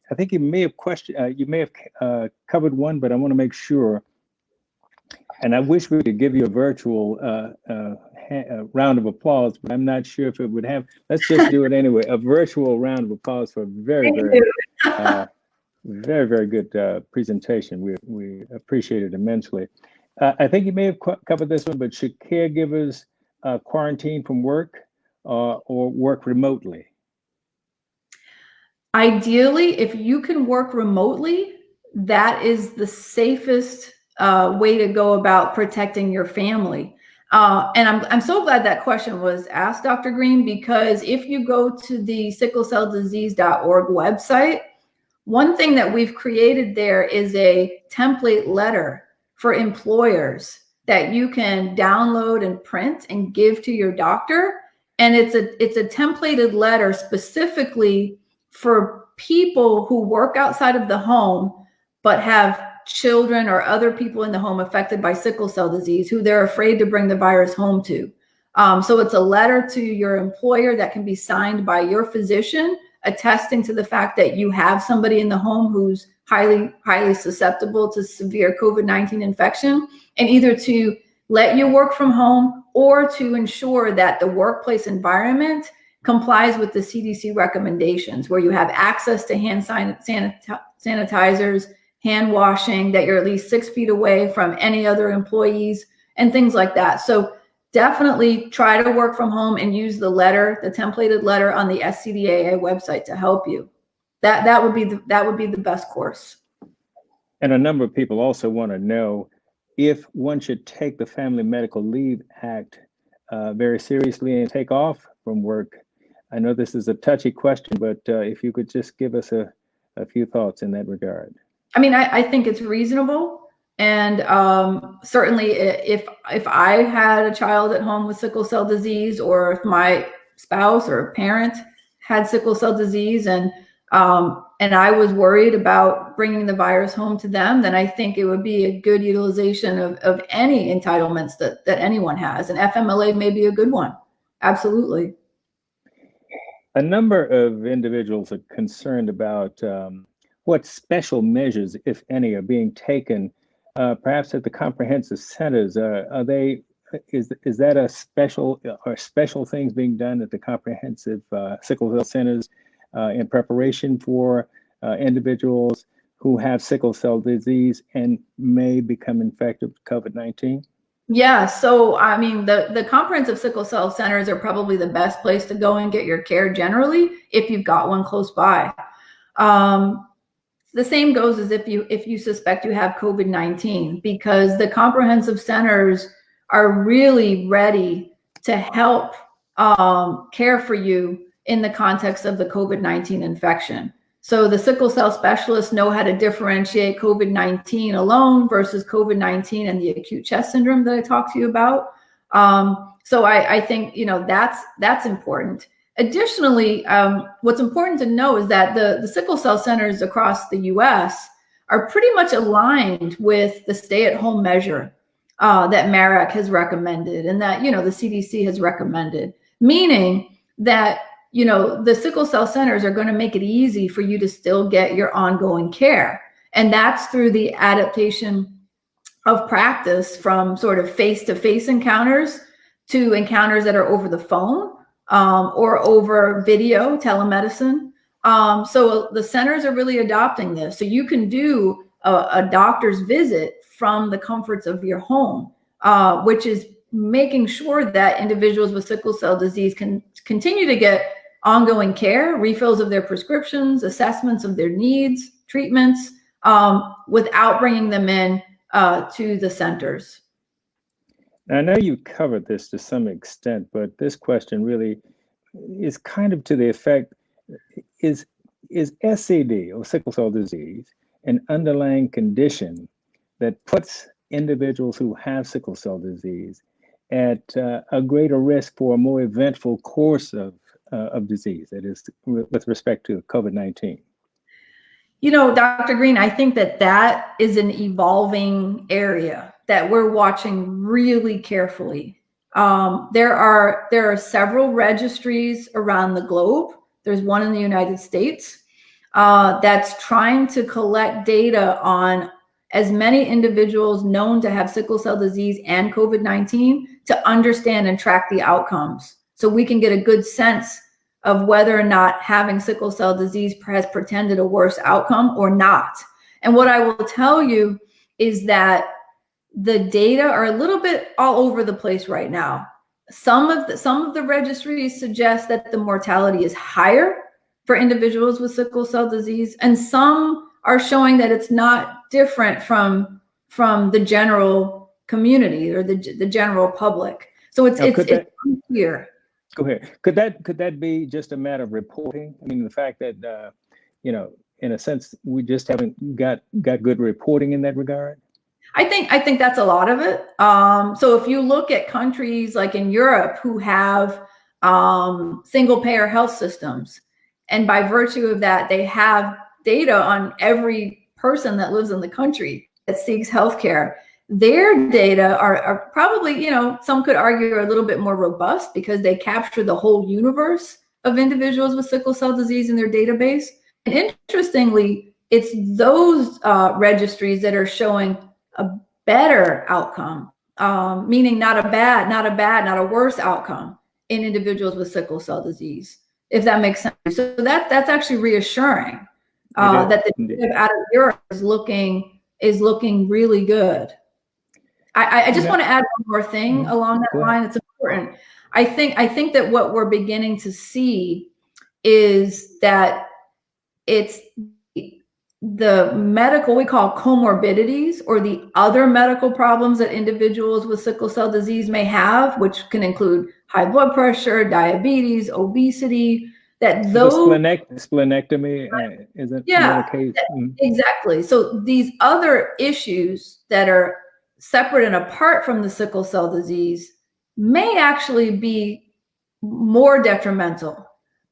I think you may have covered one, but I want to make sure. And I wish we could give you a virtual round of applause, but I'm not sure if it would have. Let's just do it anyway. A virtual round of applause for a very, very good presentation. We appreciate it immensely. I think you may have covered this one, but should caregivers quarantine from work or work remotely? Ideally, if you can work remotely, that is the safest way to go about protecting your family. And I'm so glad that question was asked, Dr. Greene, because if you go to the sicklecelldisease.org website, one thing that we've created there is a template letter for employers that you can download and print and give to your doctor. And it's a templated letter specifically for people who work outside of the home, but have children or other people in the home affected by sickle cell disease who they're afraid to bring the virus home to. So it's a letter to your employer that can be signed by your physician, attesting to the fact that you have somebody in the home who's highly susceptible to severe COVID-19 infection, and either to let you work from home or to ensure that the workplace environment complies with the CDC recommendations, where you have access to hand sanitizers, hand washing, that you're at least 6 feet away from any other employees, and things like that. So definitely try to work from home and use the letter, the templated letter on the SCDAA website to help you. That would be the best course. And a number of people also want to know if one should take the Family Medical Leave Act very seriously and take off from work. I know this is a touchy question, but if you could just give us a few thoughts in that regard. I mean, I think it's reasonable. And certainly if I had a child at home with sickle cell disease, or if my spouse or a parent had sickle cell disease, and I was worried about bringing the virus home to them, then I think it would be a good utilization of any entitlements that anyone has. And FMLA may be a good one. Absolutely. A number of individuals are concerned about what special measures, if any, are being taken, perhaps at the comprehensive centers. Is that a special things being done at the comprehensive sickle cell centers in preparation for individuals who have sickle cell disease and may become infected with COVID-19? Yeah, so I mean, the comprehensive sickle cell centers are probably the best place to go and get your care generally, if you've got one close by. The same goes as if you suspect you have COVID-19, because the comprehensive centers are really ready to help care for you in the context of the COVID-19 infection. So the sickle cell specialists know how to differentiate COVID-19 alone versus COVID-19 and the acute chest syndrome that I talked to you about. So I think, that's important. Additionally, what's important to know is that the sickle cell centers across the US are pretty much aligned with the stay-at-home measure that Merrick has recommended, and that, the CDC has recommended, meaning that the sickle cell centers are going to make it easy for you to still get your ongoing care. And that's through the adaptation of practice from sort of face-to-face encounters to encounters that are over the phone or over video, telemedicine. So the centers are really adopting this. So you can do a doctor's visit from the comforts of your home, which is making sure that individuals with sickle cell disease can continue to get ongoing care, refills of their prescriptions, assessments of their needs, treatments, without bringing them in to the centers. Now, I know you covered this to some extent, but this question really is kind of to the effect, is SCD, or sickle cell disease, an underlying condition that puts individuals who have sickle cell disease at a greater risk for a more eventful course of disease, that is, with respect to COVID-19? You know, Dr. Greene, I think that is an evolving area that we're watching really carefully. There are several registries around the globe. There's one in the United States that's trying to collect data on as many individuals known to have sickle cell disease and COVID-19 to understand and track the outcomes, so we can get a good sense of whether or not having sickle cell disease has portended a worse outcome or not. And what I will tell you is that the data are a little bit all over the place right now. Some of the registries suggest that the mortality is higher for individuals with sickle cell disease, and some are showing that it's not different from the general community or the general public. So it's unclear. Go ahead. Could that be just a matter of reporting? I mean, the fact that you know, in a sense, we just haven't got good reporting in that regard. I think that's a lot of it. So if you look at countries like in Europe who have single payer health systems, and by virtue of that, they have data on every person that lives in the country that seeks healthcare. Their data are probably, you know, some could argue are a little bit more robust because they capture the whole universe of individuals with sickle cell disease in their database. And interestingly, it's those registries that are showing a better outcome, meaning not a worse outcome in individuals with sickle cell disease, if that makes sense. So that's actually reassuring that the data out of Europe is looking really good. I just want to add one more thing along that line. It's important. I think that what we're beginning to see is that it's the medical, we call comorbidities, or the other medical problems that individuals with sickle cell disease may have, which can include high blood pressure, diabetes, obesity, that those splenectomy isn't another case. Exactly. So these other issues that are separate and apart from the sickle cell disease may actually be more detrimental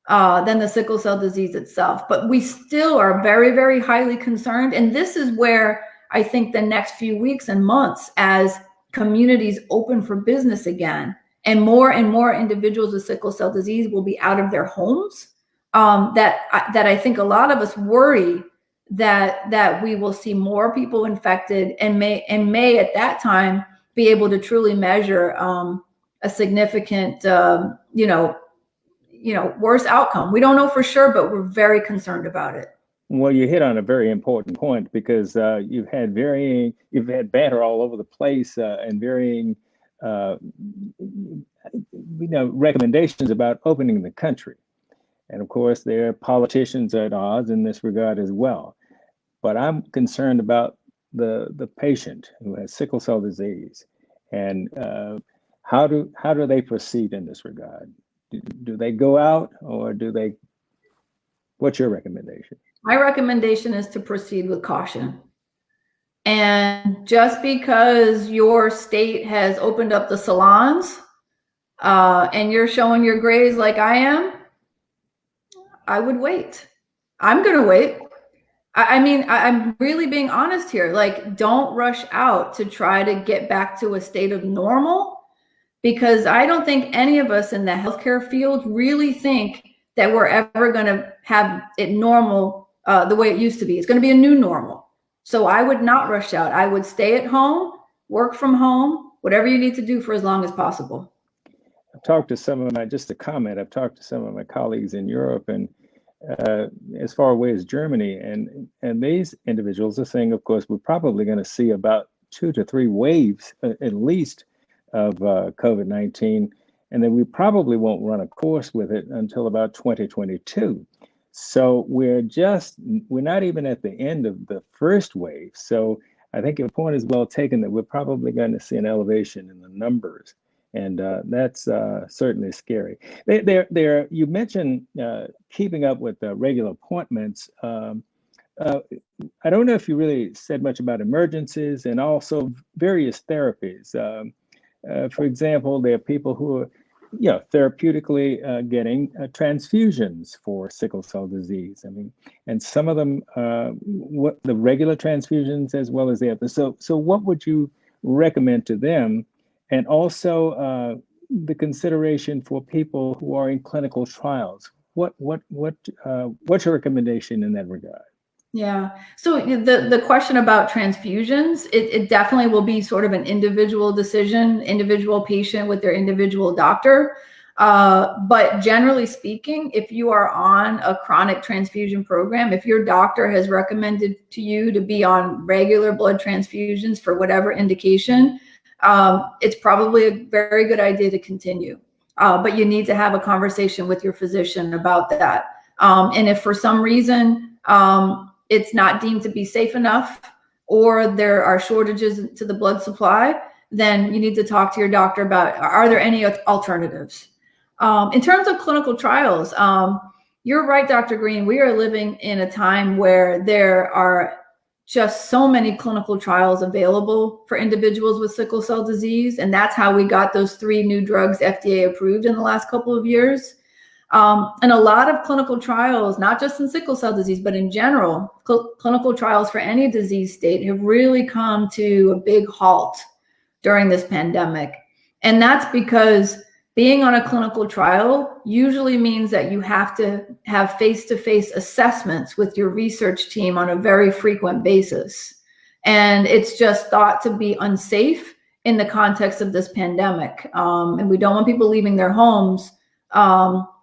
than the sickle cell disease itself. But we still are very, very highly concerned. And this is where I think the next few weeks and months, as communities open for business again, and more individuals with sickle cell disease will be out of their homes, that I think a lot of us worry that we will see more people infected and may at that time be able to truly measure a significant worse outcome. We don't know for sure, but we're very concerned about it. Well, you hit on a very important point, because you've had banter all over the place and varying recommendations about opening the country. And of course, there are politicians at odds in this regard as well. But I'm concerned about the patient who has sickle cell disease, and how do they proceed in this regard? Do they go out, or do they? What's your recommendation? My recommendation is to proceed with caution. And just because your state has opened up the salons and you're showing your grades like I am, I would wait. I'm going to wait. I mean, I'm really being honest here. Like, don't rush out to try to get back to a state of normal, because I don't think any of us in the healthcare field really think that we're ever going to have it normal the way it used to be. It's going to be a new normal. So I would not rush out. I would stay at home, work from home, whatever you need to do for as long as possible. I've talked to some of I've talked to some of my colleagues in Europe and as far away as Germany, and these individuals are saying, of course, we're probably going to see about 2 to 3 waves at least of COVID-19, and then we probably won't run a course with it until about 2022. So we're not even at the end of the first wave. So I think your point is well taken that we're probably going to see an elevation in the numbers. And that's certainly scary. You mentioned keeping up with regular appointments. I don't know if you really said much about emergencies and also various therapies. For example, there are people who are, therapeutically getting transfusions for sickle cell disease. I mean, and some of them, what the regular transfusions as well as the others. So what would you recommend to them? And also the consideration for people who are in clinical trials. What's your recommendation in that regard? Yeah. So the question about transfusions, it definitely will be sort of an individual decision, individual patient with their individual doctor. But generally speaking, if you are on a chronic transfusion program, if your doctor has recommended to you to be on regular blood transfusions for whatever indication, it's probably a very good idea to continue. But you need to have a conversation with your physician about that. And if for some reason, it's not deemed to be safe enough, or there are shortages to the blood supply, then you need to talk to your doctor about, are there any alternatives? In terms of clinical trials, you're right, Dr. Greene, we are living in a time where there are just so many clinical trials available for individuals with sickle cell disease. And that's how we got those 3 new drugs FDA approved in the last couple of years. And a lot of clinical trials, not just in sickle cell disease, but in general, clinical trials for any disease state have really come to a big halt during this pandemic. And that's because being on a clinical trial usually means that you have to have face-to-face assessments with your research team on a very frequent basis. And it's just thought to be unsafe in the context of this pandemic. And we don't want people leaving their homes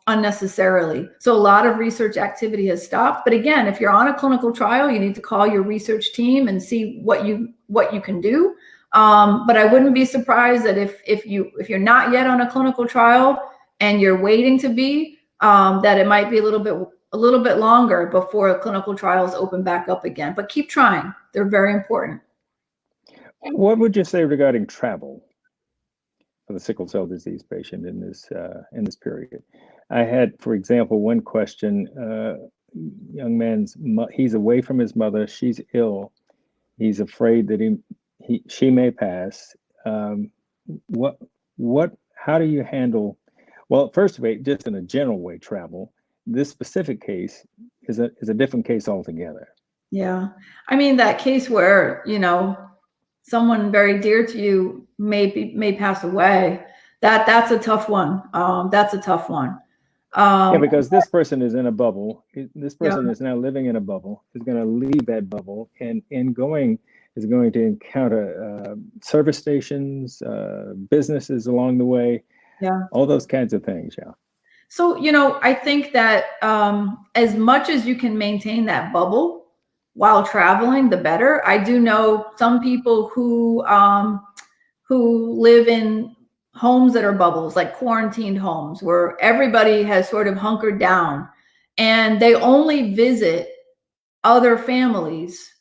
unnecessarily. So a lot of research activity has stopped. But again, if you're on a clinical trial, you need to call your research team and see what you can do. But I wouldn't be surprised that if you're not yet on a clinical trial and you're waiting to be, that it might be a little bit longer before clinical trials open back up again. But keep trying; they're very important. What would you say regarding travel for the sickle cell disease patient in this period? I had, for example, one question. Young man's he's away from his mother. She's ill. He's afraid that she may pass. How do you handle? Well, first of all, just in a general way, travel. This specific case is a different case altogether. Yeah, I mean that case where someone very dear to you may pass away. That's a tough one. That's a tough one. Yeah, because this person is in a bubble. This person is now living in a bubble. Is going to leave that bubble, and is going to encounter service stations, businesses along the way. Yeah, all those kinds of things. Yeah. So I think that as much as you can maintain that bubble while traveling, the better. I do know some people who live in homes that are bubbles, like quarantined homes, where everybody has sort of hunkered down, and they only visit other families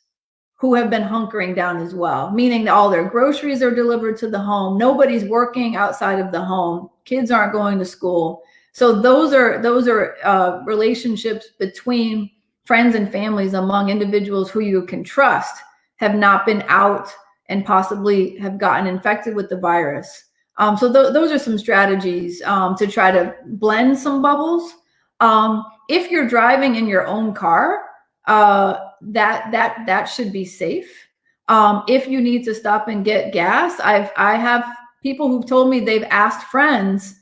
who have been hunkering down as well, meaning that all their groceries are delivered to the home. Nobody's working outside of the home. Kids aren't going to school. So those are relationships between friends and families among individuals who you can trust have not been out and possibly have gotten infected with the virus. So those are some strategies to try to blend some bubbles. If you're driving in your own car, that should be safe. If you need to stop and get gas, I have people who've told me they've asked friends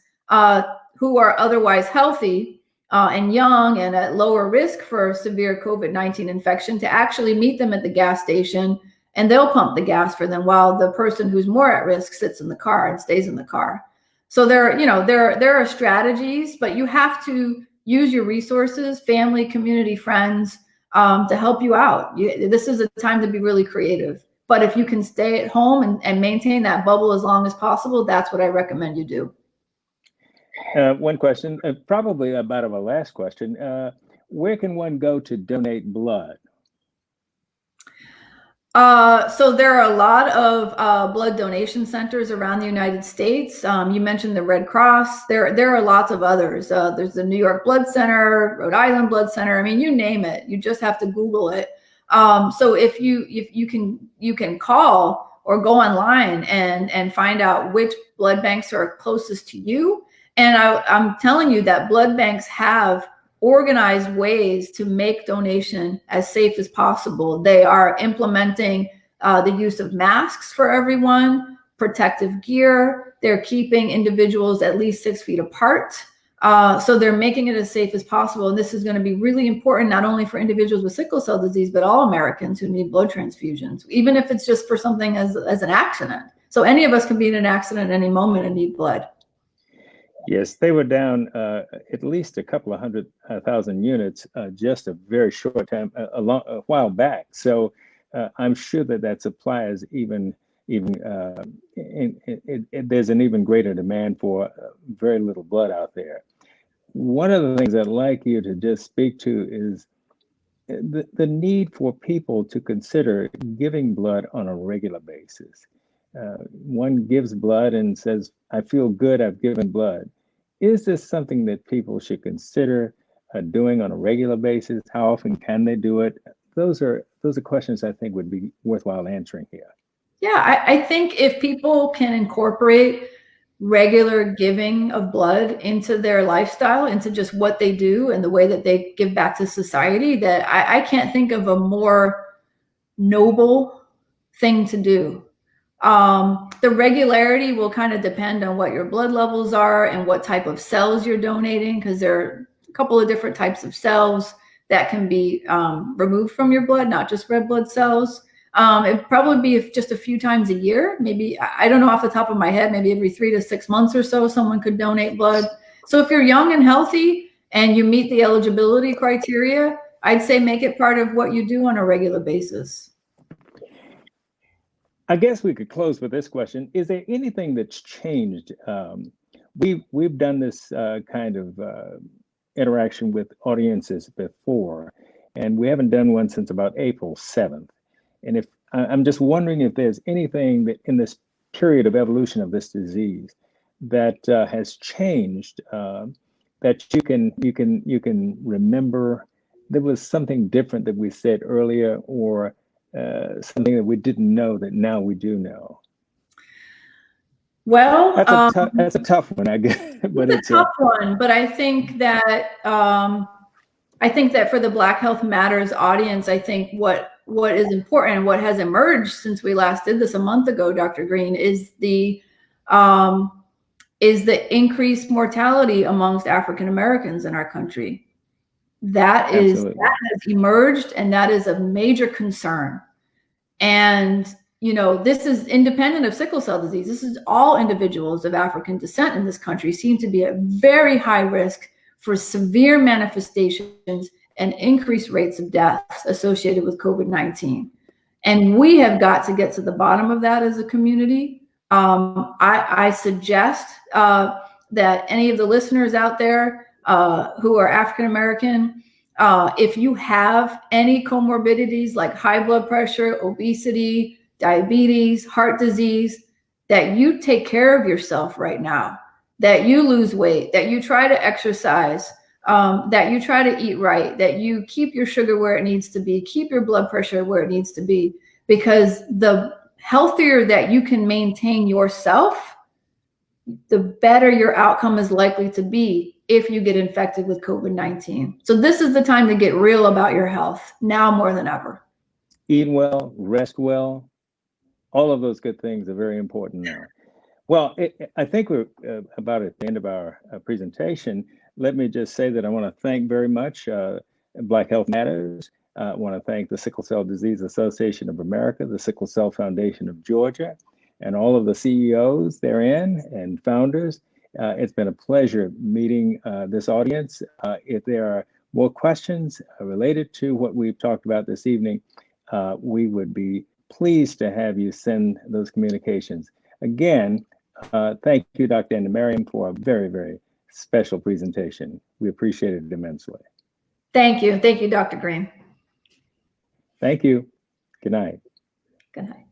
who are otherwise healthy and young and at lower risk for severe COVID-19 infection to actually meet them at the gas station, and they'll pump the gas for them while the person who's more at risk sits in the car and stays in the car. So there are strategies, but you have to use your resources, family, community, friends, to help you out. This is a time to be really creative. But if you can stay at home and maintain that bubble as long as possible, that's what I recommend you do. One question, probably about our last question. Where can one go to donate blood? So there are a lot of blood donation centers around the United States. You mentioned the Red Cross. There are lots of others. There's the New York Blood Center, Rhode Island Blood Center. I mean, you name it. You just have to Google it. So if you can call or go online and find out which blood banks are closest to you. And I'm telling you that blood banks have organized ways to make donation as safe as possible. They are implementing the use of masks for everyone, protective gear. They're keeping individuals at least 6 feet apart. So they're making it as safe as possible. And this is going to be really important, not only for individuals with sickle cell disease, but all Americans who need blood transfusions, even if it's just for something as an accident. So any of us can be in an accident at any moment and need blood. Yes, they were down at least a couple of 100,000 units just a very short time, a while back. So I'm sure that supply is there's an even greater demand for very little blood out there. One of the things I'd like you to just speak to is the need for people to consider giving blood on a regular basis. One gives blood and says, I feel good, I've given blood. Is this something that people should consider doing on a regular basis? How often can they do it? Those are questions I think would be worthwhile answering here. Yeah, I think if people can incorporate regular giving of blood into their lifestyle, into just what they do and the way that they give back to society, that I can't think of a more noble thing to do. The regularity will kind of depend on what your blood levels are and what type of cells you're donating, because there are a couple of different types of cells that can be removed from your blood, not just red blood cells. It'd probably be just a few times a year, maybe, I don't know off the top of my head, maybe every 3 to 6 months or so, someone could donate blood. So if you're young and healthy and you meet the eligibility criteria, I'd say make it part of what you do on a regular basis. I guess we could close with this question. Is there anything that's changed? We've done this kind of interaction with audiences before, and we haven't done one since about April 7th. And if I'm just wondering if there's anything that in this period of evolution of this disease that has changed, that you can remember. There was something different that we said earlier, or something that we didn't know that now we do know. Well, that's a tough one, I guess. But it's a tough one. But I think that for the Black Health Matters audience, I think what is important and what has emerged since we last did this a month ago, Dr. Greene, is the increased mortality amongst African Americans in our country. That has emerged, and that is a major concern. And this is independent of sickle cell disease. This is all individuals of African descent in this country seem to be at very high risk for severe manifestations and increased rates of deaths associated with COVID-19. And we have got to get to the bottom of that as a community. I suggest that any of the listeners out there who are African American, if you have any comorbidities like high blood pressure, obesity, diabetes, heart disease, that you take care of yourself right now, that you lose weight, that you try to exercise, that you try to eat right, that you keep your sugar where it needs to be, keep your blood pressure where it needs to be, because the healthier that you can maintain yourself, the better your outcome is likely to be if you get infected with COVID-19. So this is the time to get real about your health, now more than ever. Eat well, rest well, all of those good things are very important now. Well, I think we're about at the end of our presentation. Let me just say that I want to thank very much Black Health Matters. I want to thank the Sickle Cell Disease Association of America, the Sickle Cell Foundation of Georgia, and all of the CEOs therein and founders. It's been a pleasure meeting this audience. If there are more questions related to what we've talked about this evening, we would be pleased to have you send those communications. Again, thank you, Dr. Andemariam, for a very, very special presentation. We appreciate it immensely. Thank you. Thank you, Dr. Greene. Thank you. Good night. Good night.